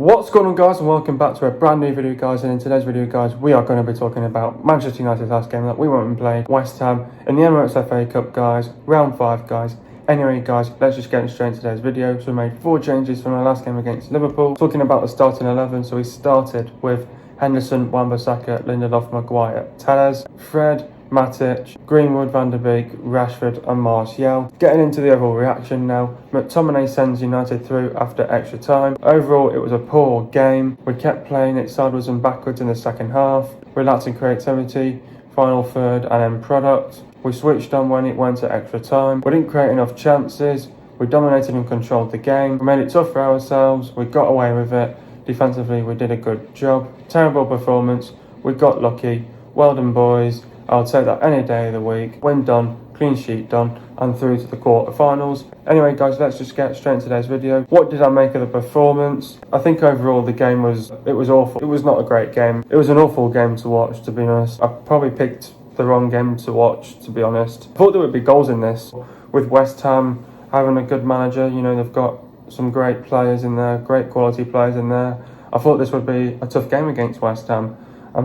What's going on, guys, and welcome back to a brand new video, guys. And in today's video, guys, we are going to be talking about Manchester United's last game that we went and played West Ham in the Emirates FA Cup, guys, round 5, guys. Anyway, guys, let's just get straight into today's video. So we made 4 changes from our last game against Liverpool. Talking about the starting 11, so we started with Henderson, Wan-Bissaka, Lindelof, Maguire, Telles, Fred, Matic, Greenwood, Van der Beek, Rashford and Martial. Getting into the overall reaction now, McTominay sends United through after extra time. Overall, it was a poor game. We kept playing it sideways and backwards in the second half. We lacked in creativity, final third and end product. We switched on when it went to extra time. We didn't create enough chances. We dominated and controlled the game. We made it tough for ourselves. We got away with it. Defensively, we did a good job. Terrible performance. We got lucky. Well done, boys. I'll take that any day of the week. Win done, clean sheet done, and through to the quarterfinals. Anyway, guys, let's just get straight into today's video. What did I make of the performance? I think overall the game was awful. It was not a great game. It was an awful game to watch, to be honest. I probably picked the wrong game to watch, to be honest. I thought there would be goals in this. With West Ham having a good manager, you know, they've got some great players in there, great quality players in there. I thought this would be a tough game against West Ham.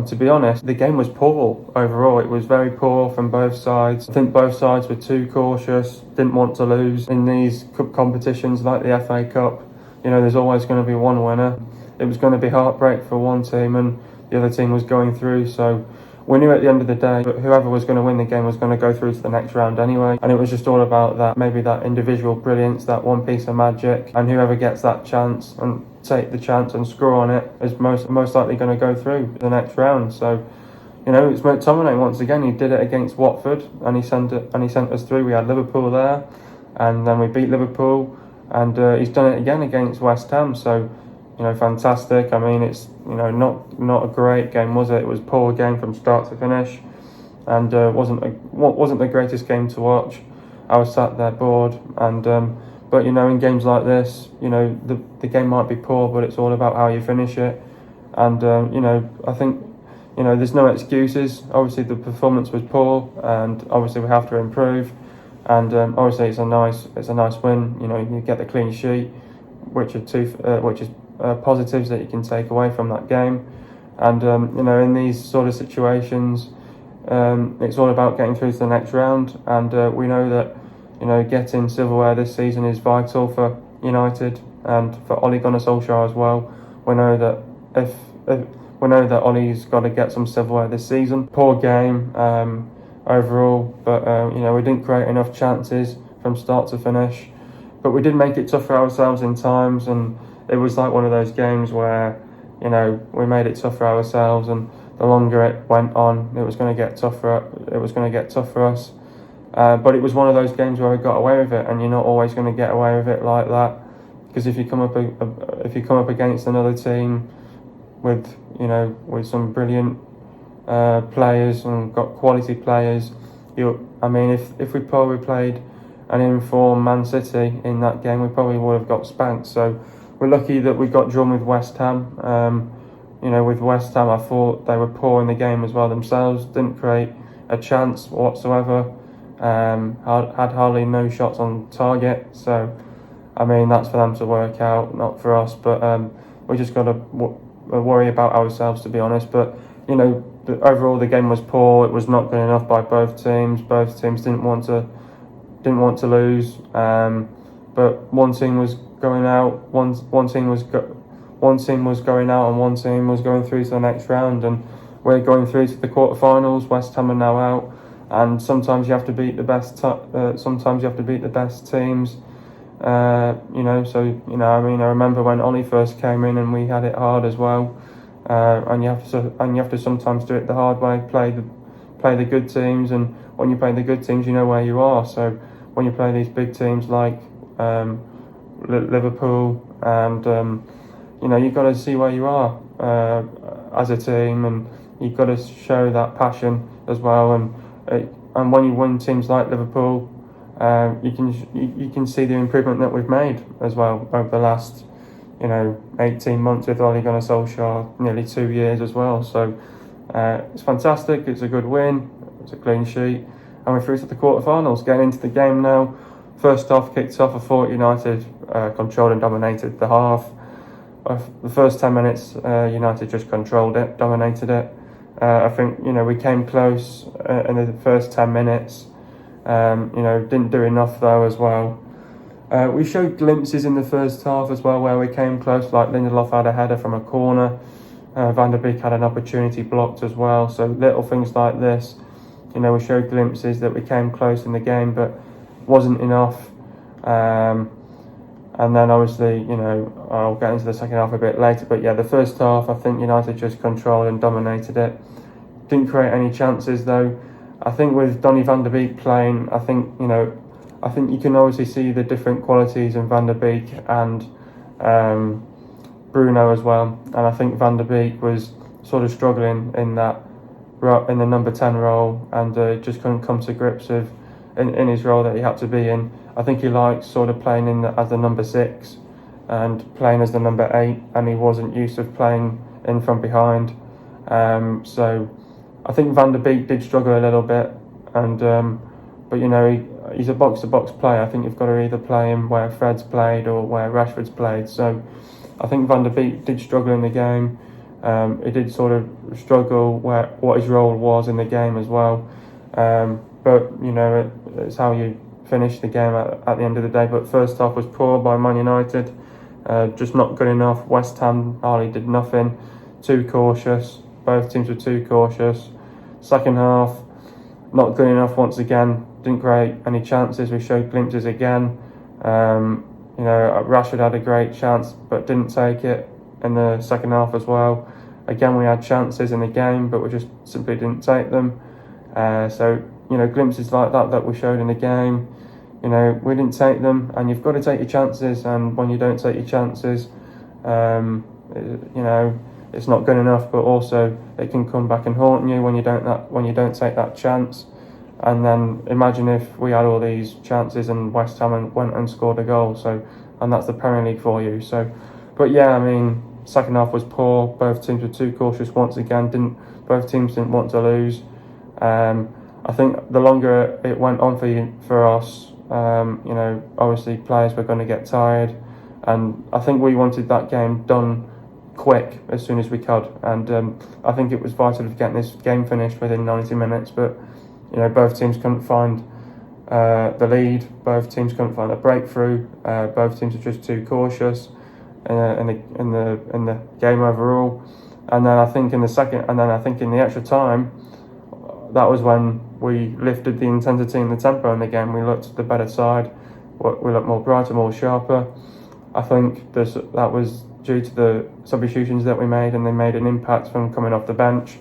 To be honest, the game was poor overall. It was very poor from both sides. I think both sides were too cautious, didn't want to lose in these cup competitions like the FA Cup. You know, there's always going to be one winner. It was going to be heartbreak for one team and the other team was going through. So we knew at the end of the day that whoever was going to win the game was going to go through to the next round anyway. And it was just all about that, maybe that individual brilliance, that one piece of magic. And whoever gets that chance and take the chance and score on it is most likely going to go through the next round. So, you know, it's McTominay once again. He did it against Watford and he sent us through. We had Liverpool there and then we beat Liverpool, and he's done it again against West Ham. So, you know, fantastic. I mean, it's, you know, not a great game, was it? It was a poor game from start to finish, and wasn't the greatest game to watch. I was sat there bored, and but you know, in games like this, you know, the game might be poor, but it's all about how you finish it. And you know, I think, you know, there's no excuses. Obviously, the performance was poor, and obviously we have to improve. And obviously, it's a nice win. You know, you get the clean sheet, which is positives that you can take away from that game. And you know, in these sort of situations, it's all about getting through to the next round. And we know that, you know, getting silverware this season is vital for United and for Ole Gunnar Solskjaer as well. We know that Ole's got to get some silverware this season. Poor game overall, but you know, we didn't create enough chances from start to finish. But we did make it tough for ourselves in times, and it was like one of those games where, you know, we made it tough for ourselves, and the longer it went on, it was going to get tougher. It was going to get tough for us. But it was one of those games where we got away with it, and you're not always going to get away with it like that, because if you come up against another team with, you know, with some brilliant players and got quality players, I mean, if we probably played an informed Man City in that game, we probably would have got spanked. So we're lucky that we got drawn with West Ham. You know, with West Ham, I thought they were poor in the game as well themselves. Didn't create a chance whatsoever. Had hardly no shots on target. So, I mean, that's for them to work out, not for us. But we just got to worry about ourselves, to be honest. But, you know, overall the game was poor. It was not good enough by both teams. Both teams didn't want to lose. But one team was going out. One team was going out, and one team was going through to the next round. And we're going through to the quarterfinals. West Ham are now out. And sometimes you have to beat the best. Sometimes you have to beat the best teams. You know, so, you know, I mean, I remember when Ole first came in, and we had it hard as well. And you have to sometimes do it the hard way. Play the good teams, and when you play the good teams, you know where you are. So when you play these big teams like Liverpool, and you know, you've got to see where you are as a team, and you've got to show that passion as well. And when you win teams like Liverpool, you can see the improvement that we've made as well over the last, you know, 18 months with Ole Gunnar Solskjaer, nearly 2 years as well. So it's fantastic. It's a good win. It's a clean sheet, and we're through to the quarterfinals. Getting into the game now. First half kicked off. I thought United controlled and dominated the half. the first 10 minutes, United just controlled it, dominated it. I think, we came close in the first 10 minutes. Didn't do enough though as well. We showed glimpses in the first half as well where we came close, like Lindelof had a header from a corner. Van der Beek had an opportunity blocked as well. So little things like this, we showed glimpses that we came close in the game, but wasn't enough. And then obviously, I'll get into the second half a bit later. But yeah, the first half, I think United just controlled and dominated it. Didn't create any chances though. I think with Donny van der Beek playing, I think you can obviously see the different qualities in Van der Beek and Bruno as well. And I think Van der Beek was sort of struggling in the number 10 role, and just couldn't come to grips with in his role that he had to be in. I think he likes sort of playing as the number 6 and playing as the number 8, and he wasn't used to playing in from behind. So I think Van der Beek did struggle a little bit, but he's a box-to-box player. I think you've got to either play him where Fred's played or where Rashford's played. So I think Van der Beek did struggle in the game. He did sort of struggle what his role was in the game as well. But it's how you finish the game at the end of the day. But first half was poor by Man United, just not good enough. West Ham hardly did nothing, too cautious. Both teams were too cautious. Second half, not good enough once again. Didn't create any chances. We showed glimpses again. Rashford had a great chance but didn't take it in the second half as well. Again, we had chances in the game, but we just simply didn't take them. So glimpses like that we showed in the game, we didn't take them, and you've got to take your chances. And when you don't take your chances, it's not good enough. But also, it can come back and haunt you when you don't take that chance. And then imagine if we had all these chances and West Ham went and scored a goal. And that's the Premier League for you. But yeah, second half was poor. Both teams were too cautious once again. Both teams didn't want to lose. I think the longer it went on for us, obviously players were going to get tired, and I think we wanted that game done quick as soon as we could. And I think it was vital to get this game finished within 90 minutes. But both teams couldn't find the lead. Both teams couldn't find a breakthrough. Both teams were just too cautious in the game overall. And then I think in the extra time, that was when we lifted the intensity and the tempo in the game. We looked the better side. We looked more brighter, more sharper. I think that was due to the substitutions that we made, and they made an impact from coming off the bench.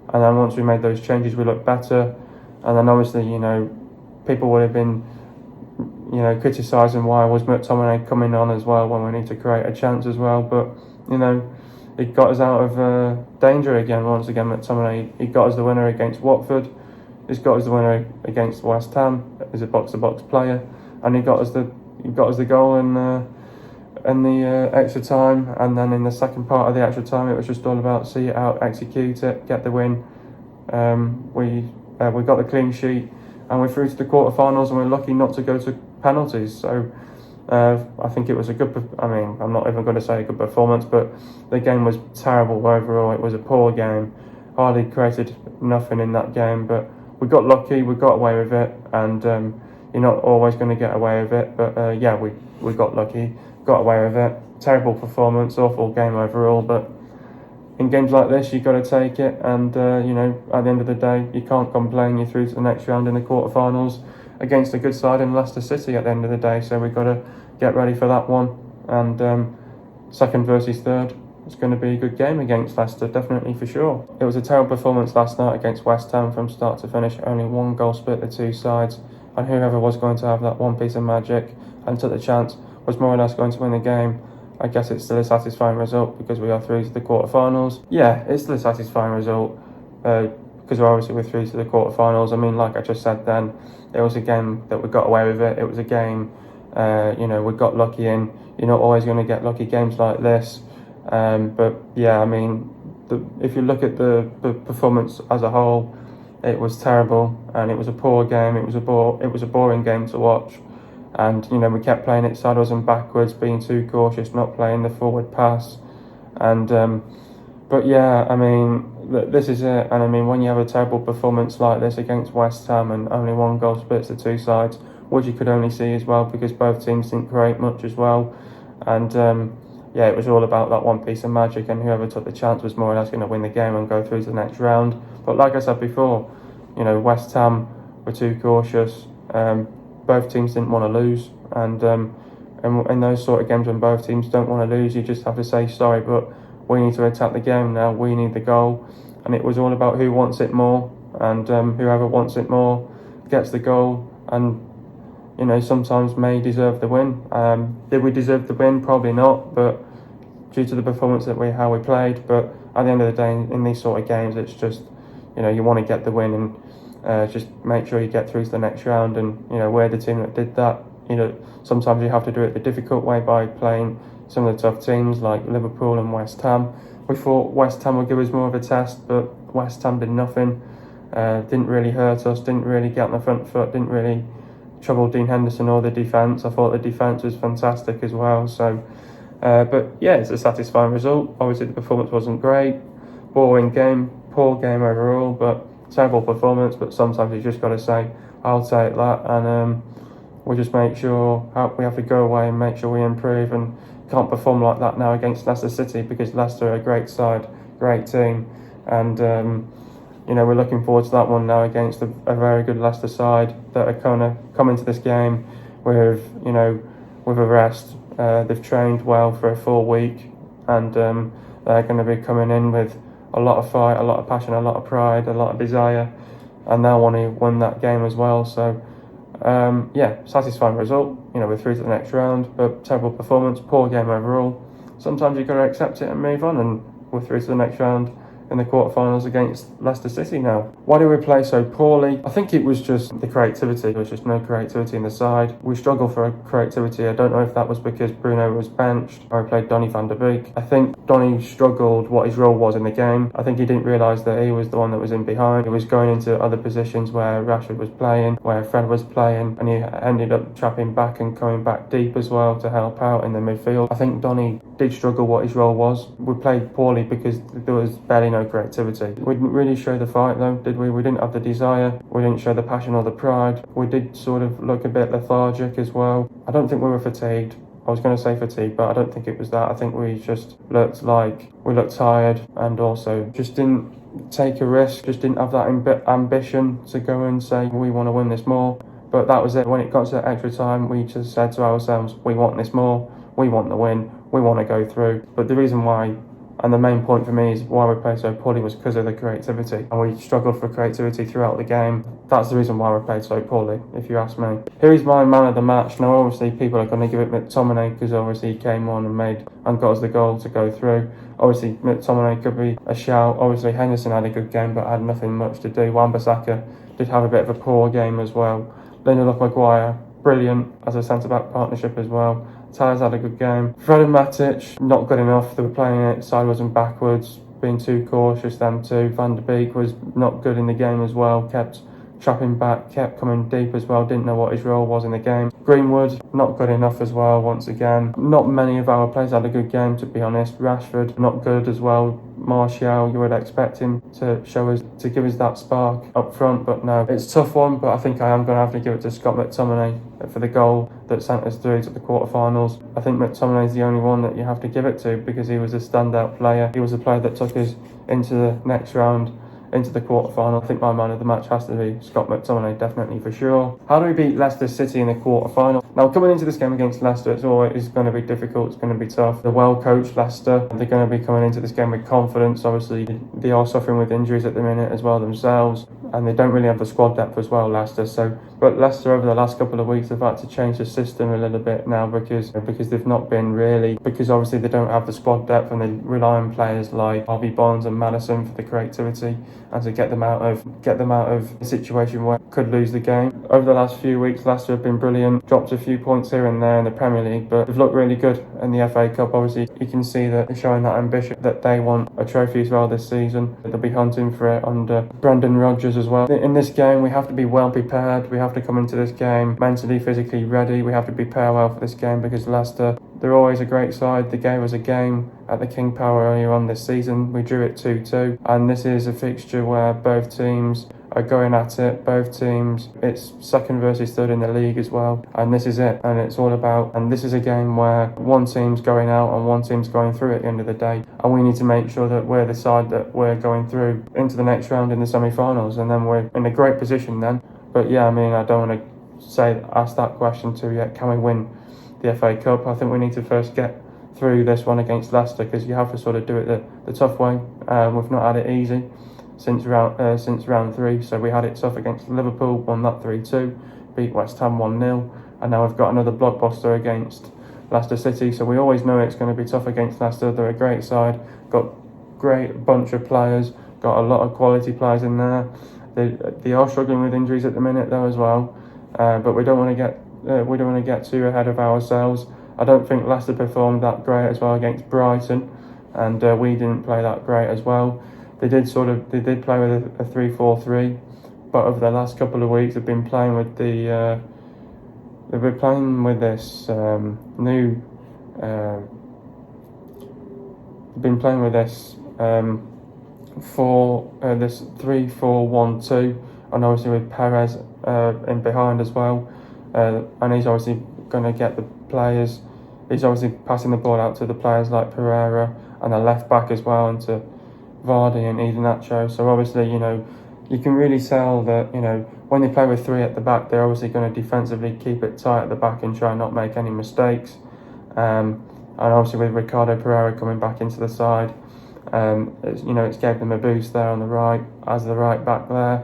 And then once we made those changes, we looked better. And then obviously, people would have been, criticising why was McTominay coming on as well when we need to create a chance as well. But, it got us out of danger again. Once again, McTominay, he got us the winner against Watford. He's got us the winner against West Ham as a box-to-box player, and he got us the goal in the extra time. And then in the second part of the extra time, it was just all about see it out, execute it, get the win. We got the clean sheet, and we're through to the quarterfinals, and we're lucky not to go to penalties. So I think it was a good. I'm not even going to say a good performance, but the game was terrible overall. It was a poor game. Hardly created nothing in that game, but we got lucky. We got away with it, and you're not always going to get away with it. But we got lucky, got away with it. Terrible performance, awful game overall. But in games like this, you've got to take it, and at the end of the day, you can't complain. You're through to the next round in the quarterfinals against a good side in Leicester City at the end of the day. So we've got to get ready for that one. And second versus third, it's going to be a good game against Leicester, definitely for sure. It was a terrible performance last night against West Ham from start to finish. Only one goal split the two sides, and whoever was going to have that one piece of magic and took the chance was more or less going to win the game. I guess it's still a satisfying result because we are through to the quarterfinals. Yeah, it's still a satisfying result because we're through to the quarterfinals. Like I just said then, it was a game that we got away with it. It was a game, we got lucky in. You're not always going to get lucky games like this. But yeah, if you look at the performance as a whole, it was terrible, and it was a poor game. It was a boring game to watch. and we kept playing it sideways and backwards, being too cautious, not playing the forward pass, and but yeah, I mean, this is it. And I mean, when you have a terrible performance like this against West Ham and only one goal splits the two sides, which you could only see as well because both teams didn't create much as well, and yeah, it was all about that one piece of magic, and whoever took the chance was more or less going to win the game and go through to the next round. But like I said before, West Ham were too cautious. Both teams didn't want to lose, and in those sort of games when both teams don't want to lose, you just have to say sorry, but we need to attack the game now. We need the goal, and it was all about who wants it more, and whoever wants it more gets the goal. And sometimes may deserve the win. Did we deserve the win? Probably not, but due to the performance how we played. But at the end of the day, in these sort of games, it's just you want to get the win and just make sure you get through to the next round. And we're the team that did that. Sometimes you have to do it the difficult way by playing some of the tough teams like Liverpool and West Ham. We thought West Ham would give us more of a test, but West Ham did nothing. Didn't really hurt us, didn't really get on the front foot, didn't really trouble Dean Henderson or the defence. I thought the defence was fantastic as well. So, but yeah, it's a satisfying result. Obviously the performance wasn't great. Boring game, poor game overall, but terrible performance. But sometimes you just got to say, I'll take that, and we'll just make sure we have to go away and make sure we improve, and can't perform like that now against Leicester City, because Leicester are a great side, great team, and we're looking forward to that one now against a very good Leicester side that are going to come into this game with with a rest. They've trained well for a full week, and they're going to be coming in with a lot of fight, a lot of passion, a lot of pride, a lot of desire, and they'll want to win that game as well. So yeah, satisfying result. We're through to the next round, but terrible performance, poor game overall. Sometimes you've got to accept it and move on, and we're through to the next round in the quarterfinals against Leicester City now. Why did we play so poorly? I think it was just the creativity. There was just no creativity in the side. We struggled for creativity. I don't know if that was because Bruno was benched or he played Donny van der Beek. I think Donny struggled what his role was in the game. I think he didn't realise that he was the one that was in behind. He was going into other positions where Rashford was playing, where Fred was playing, and he ended up trapping back and coming back deep as well to help out in the midfield. I think Donny did struggle what his role was. We played poorly because there was barely no creativity. We didn't really show the fight though, did we? We didn't have the desire. We didn't show the passion or the pride. We did sort of look a bit lethargic as well. I don't think we were fatigued. I was going to say fatigued, but I don't think it was that. I think we just looked like we looked tired, and also just didn't take a risk, just didn't have that ambition to go and say we want to win this more. But that was it. When it got to extra time, we just said to ourselves, we want this more, we want the win, we want to go through. But the reason why, and the main point for me, is why we played so poorly was because of the creativity, and we struggled for creativity throughout the game. That's the reason why we played so poorly, if you ask me. Here is my man of the match. Now obviously people are going to give it McTominay, because obviously he came on and got us the goal to go through. Obviously McTominay could be a shout. Obviously Henderson had a good game but had nothing much to do. Wan-Bissaka did have a bit of a poor game as well. Lindelof Maguire, brilliant as a centre-back partnership as well. Tyler's had a good game. Fred and Matic, not good enough. They were playing it sideways and backwards, being too cautious, them too. Van der Beek was not good in the game as well. Kept trapping back, kept coming deep as well. Didn't know what his role was in the game. Greenwood, not good enough as well, once again. Not many of our players had a good game, to be honest. Rashford, not good as well. Martial, you would expect him to give us that spark up front, but no. It's a tough one, but I think I am going to have to give it to Scott McTominay for the goal that sent us through to the quarterfinals. I think McTominay is the only one that you have to give it to, because he was a standout player. He was a player that took us into the next round, into the quarterfinal. I think my man of the match has to be Scott McTominay, definitely, for sure. How do we beat Leicester City in the quarterfinal? Now, coming into this game against Leicester, it's always going to be difficult. It's going to be tough. They're well-coached, Leicester. They're going to be coming into this game with confidence. Obviously, they are suffering with injuries at the minute as well themselves, and they don't really have the squad depth as well, Leicester. But Leicester, over the last couple of weeks, have had to change the system a little bit now, because they've not been really, because obviously they don't have the squad depth, and they rely on players like Harvey Barnes and Maddison for the creativity and to get them out of a situation where they could lose the game. Over the last few weeks, Leicester have been brilliant, dropped a few points here and there in the Premier League, but they've looked really good in the FA Cup. Obviously, you can see that they're showing that ambition, that they want a trophy as well this season. They'll be hunting for it under Brendan Rodgers as well. In this game, we have to be well prepared. We have have to come into this game mentally, physically ready. We have to prepare well for this game because Leicester, they're always a great side. They gave us a game at the King Power earlier on this season. We drew it 2-2, and this is a fixture where both teams are going at it. Both teams, it's second versus third in the league as well, and this is it. And it's all about, and this is a game where one team's going out and one team's going through at the end of the day, and we need to make sure that we're the side that we're going through into the next round in the semi-finals, and then we're in a great position then. But yeah, I mean, I don't want to ask that question too yet. Can we win the FA Cup? I think we need to first get through this one against Leicester, because you have to sort of do it the tough way. We've not had it easy since round 3, so we had it tough against Liverpool, won that 3-2, beat West Ham 1-0, and now we've got another blockbuster against Leicester City. So we always know it's going to be tough against Leicester. They're a great side, got great bunch of players, got a lot of quality players in there. They are struggling with injuries at the minute though as well, but we don't want to get too ahead of ourselves. I don't think Leicester performed that great as well against Brighton, and we didn't play that great as well. They did play with a 3-4-3, but over the last couple of weeks they've been playing with this this 3-4-1-2, and obviously with Perez in behind as well, and he's obviously going to get the players. He's obviously passing the ball out to the players like Pereira and the left back as well, and to Vardy and Iheanacho. So obviously, you can really tell that, when they play with 3 at the back, they're obviously going to defensively keep it tight at the back and try not make any mistakes. And obviously with Ricardo Pereira coming back into the side, it's gave them a boost there on the right, as the right back there.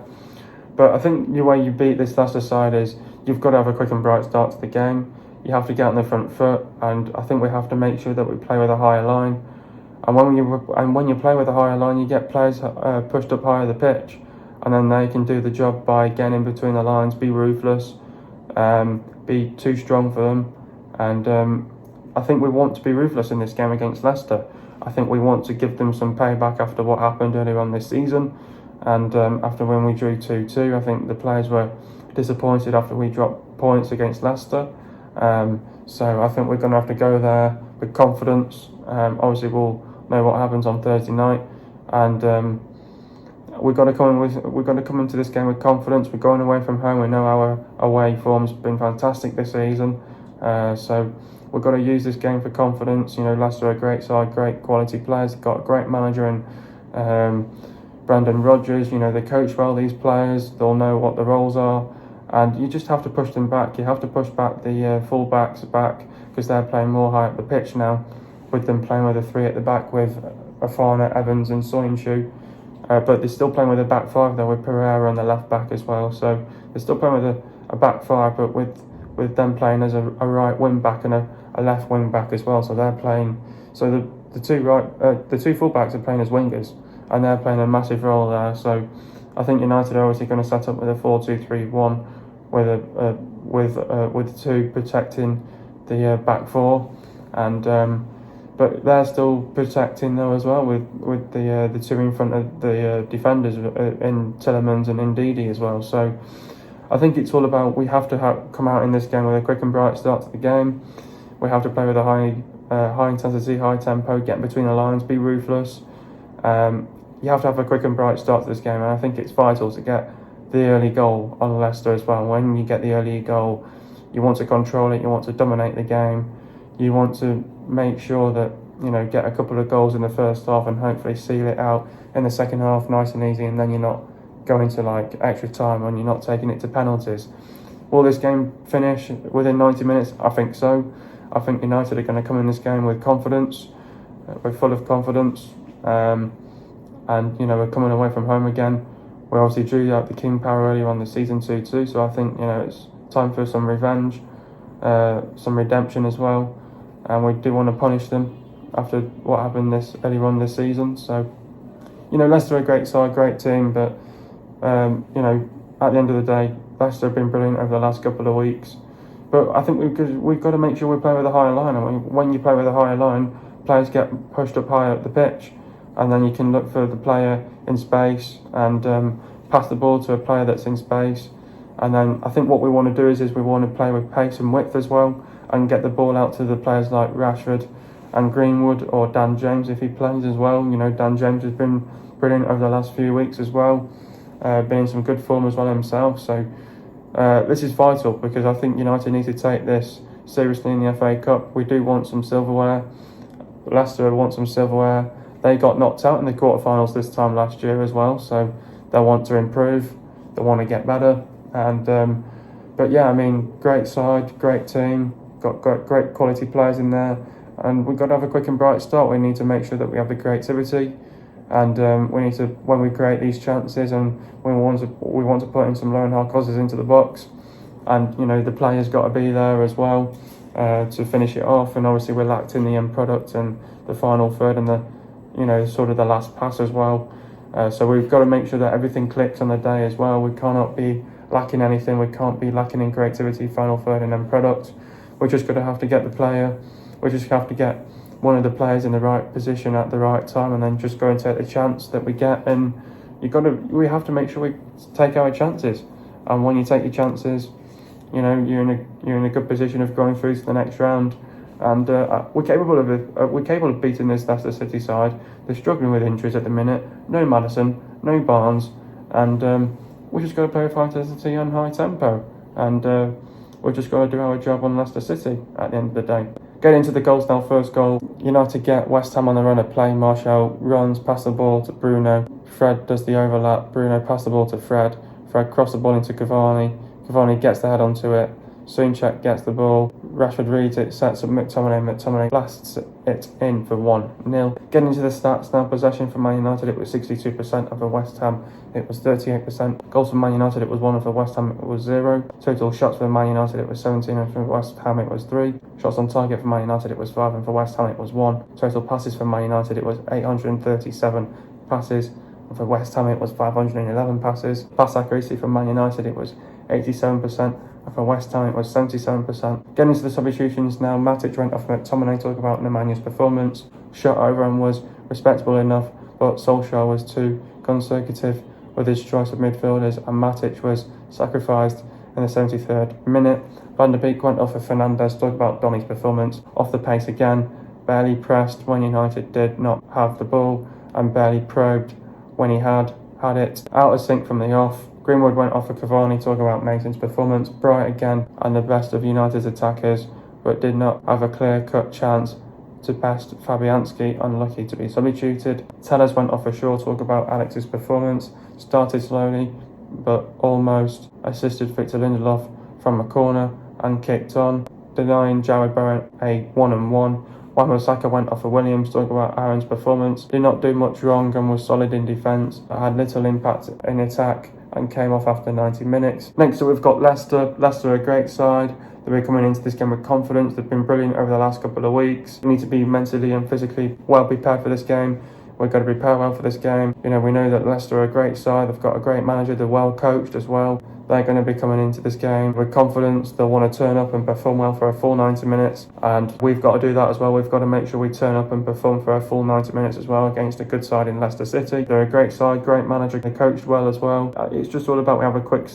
But I think the way you beat this Leicester side is you've got to have a quick and bright start to the game. You have to get on the front foot, and I think we have to make sure that we play with a higher line. And when you play with a higher line, you get players pushed up higher the pitch, and then they can do the job by getting in between the lines, be ruthless, be too strong for them. And I think we want to be ruthless in this game against Leicester. I think we want to give them some payback after what happened earlier on this season, and after when we drew 2-2. I think the players were disappointed after we dropped points against Leicester. So I think we're going to have to go there with confidence. Obviously we'll know what happens on Thursday night, and we've got to come into this game with confidence. We're going away from home. We know our away form's been fantastic this season, so we've got to use this game for confidence. Leicester are a great side, great quality players. They've got a great manager in Brendan Rodgers. They coach well these players. They'll know what the roles are, and you just have to push them back. You have to push back the full-backs back, because they're playing more high up the pitch now, with them playing with a 3 at the back with Afana, Evans and Soyuncu. But they're still playing with a back 5 though, with Pereira on the left back as well. So they're still playing with a back 5, but with them playing as a right wing back and a left wing back as well. So they're playing. So the two full backs are playing as wingers, and they're playing a massive role there. So I think United are obviously going to set up with a 4-2-3-1 with 2 protecting the back 4, and but they're still protecting though as well with the 2 in front of the defenders in Tielemans and Ndidi as well. So I think it's all about, we have to come out in this game with a quick and bright start to the game. We have to play with a high intensity, high tempo, get between the lines, be ruthless. You have to have a quick and bright start to this game, and I think it's vital to get the early goal on Leicester as well. When you get the early goal, you want to control it, you want to dominate the game, you want to make sure that get a couple of goals in the first half and hopefully seal it out in the second half nice and easy, and then you're not going to extra time and you're not taking it to penalties. Will this game finish within 90 minutes? I think so. I think United are going to come in this game with confidence. We're full of confidence, and we're coming away from home again. We obviously drew out the King Power earlier on the season 2-2, so I think it's time for some revenge, some redemption as well, and we do want to punish them after what happened earlier on this season. So Leicester are a great side, great team, but at the end of the day, Leicester have been brilliant over the last couple of weeks. But I think we've got to make sure we play with a higher line, and when you play with a higher line, players get pushed up higher up the pitch, and then you can look for the player in space and pass the ball to a player that's in space, And then I think what we want to do is we want to play with pace and width as well, and get the ball out to the players like Rashford and Greenwood, or Dan James if he plays as well. You know, Dan James has been brilliant over the last few weeks as well, been in some good form as well himself. So this is vital, because I think United need to take this seriously in the FA Cup. We do want some silverware. Leicester want some silverware. They got knocked out in the quarterfinals this time last year as well, so they want to improve. They want to get better. And but yeah, I mean, great side, great team, got great quality players in there, and we've got to have a quick and bright start. We need to make sure that we have the creativity, and we need to, when we create these chances, and we want to put in some low and hard crosses into the box, and the players got to be there as well to finish it off. And obviously we lacked in the end product and the final third and the sort of the last pass as well. So we've got to make sure that everything clicks on the day as well. We cannot be lacking anything. We can't be lacking in creativity, final third and end product. We're just going to have to get the player. We just have to get one of the players in the right position at the right time, and then just go and take the chance that we get. And we have to make sure we take our chances. And when you take your chances, you're in a good position of going through to the next round. And we're capable of it. We're capable of beating this Leicester City side. They're struggling with injuries at the minute. No Maddison, no Barnes, and we just got to play with high intensity and high tempo. And we're just got to do our job on Leicester City at the end of the day. Getting into the goals now. First goal, United get West Ham on the run of play. Martial runs past the ball to Bruno. Fred does the overlap. Bruno passed the ball to Fred. Fred crossed the ball into Cavani. Cavani gets the head onto it. Souček gets the ball. Rashford reads it, sets up McTominay. McTominay blasts it in for 1-0. Getting into the stats now. Possession for Man United, it was 62%. Over West Ham, it was 38%. Goals for Man United, it was 1. For West Ham, it was 0. Total shots for Man United, it was 17. And for West Ham, it was 3. Shots on target for Man United, it was 5. And for West Ham, it was 1. Total passes for Man United, it was 837 passes. And for West Ham, it was 511 passes. Pass accuracy for Man United, it was 87%. And for West Ham, it was 77%. Getting into the substitutions now. Matic went off McTominay. Talk about Nemanja performance. Shot over and was respectable enough, but Solskjaer was too conservative with his choice of midfielders, and Matic was sacrificed in the 73rd minute. Van der Beek went off for Fernandes. Talk about Donny's performance. Off the pace again. Barely pressed when United did not have the ball, and barely probed when he had it. Out of sync from the off. Greenwood went off for Cavani. Talk about Mason's performance. Bright again and the best of United's attackers, but did not have a clear-cut chance to best Fabianski, unlucky to be substituted. Tellers went off for Shaw. Talk about Alex's performance. Started slowly, but almost assisted Victor Lindelof from a corner and kicked on, denying Jared Bowen a 1-on-1. Wan-Bissaka went off for Williams. Talk about Aaron's performance. Did not do much wrong and was solid in defence. Had little impact in attack and came off after 90 minutes. Next up, we've got Leicester. Leicester are a great side. They've been coming into this game with confidence. They've been brilliant over the last couple of weeks. We need to be mentally and physically well prepared for this game. We've got to prepare well for this game. We know that Leicester are a great side. They've got a great manager. They're well coached as well. They're going to be coming into this game with confidence. They'll want to turn up and perform well for a full 90 minutes. And we've got to do that as well. We've got to make sure we turn up and perform for a full 90 minutes as well against a good side in Leicester City. They're a great side, great manager. They're coached well as well. It's just all about we have a quick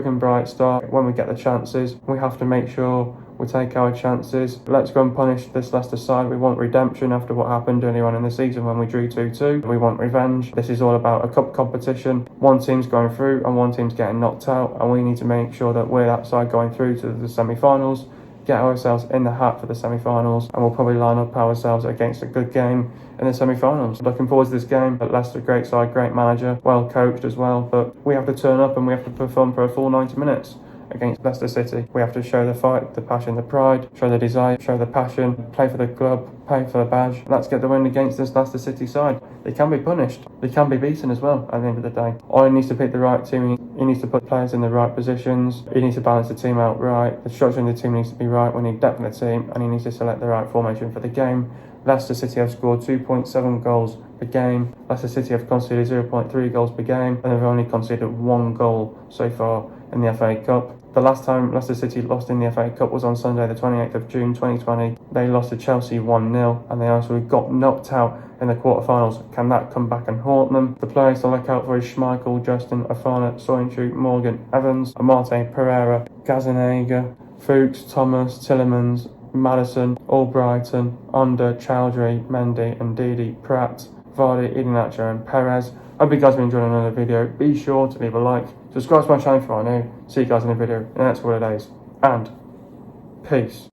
and bright start. When we get the chances, we have to make sure we take our chances. Let's go and punish this Leicester side. We want redemption after what happened earlier on in the season when we drew 2-2. We want revenge. This is all about a cup competition. One team's going through and one team's getting knocked out, and we need to make sure that we're that side going through to the semi-finals, get ourselves in the hat for the semi-finals, and we'll probably line up ourselves against a good game in the semi-finals. Looking forward to this game. But Leicester, great side, great manager, well coached as well, but we have to turn up and we have to perform for a full 90 minutes against Leicester City. We have to show the fight, the passion, the pride, show the desire, show the passion, play for the club, pay for the badge. Let's get the win against this Leicester City side. They can be punished. They can be beaten as well at the end of the day. Ollie needs to pick the right team. He needs to put players in the right positions. He needs to balance the team out right. The structure in the team needs to be right. We need depth in the team, and he needs to select the right formation for the game. Leicester City have scored 2.7 goals per game. Leicester City have conceded 0.3 goals per game, and they've only conceded 1 goal so far in the FA Cup. The last time Leicester City lost in the FA Cup was on Sunday the 28th of June 2020. They lost to Chelsea 1-0 and they also got knocked out in the quarterfinals. Can that come back and haunt them? The players to look out for is Schmeichel, Justin, Afana, Soyuncu, Morgan, Evans, Amate, Pereira, Gazzaniga, Fuchs, Thomas, Tillemans, Maddison, Albrighton, Under, Chowdhury, Mendy and Didi, Pratt, Vardy, Iheanacho and Perez. I hope you guys have enjoyed another video. Be sure to leave a like, subscribe to my channel if you are new. See you guys in the video in the next couple of days, and peace.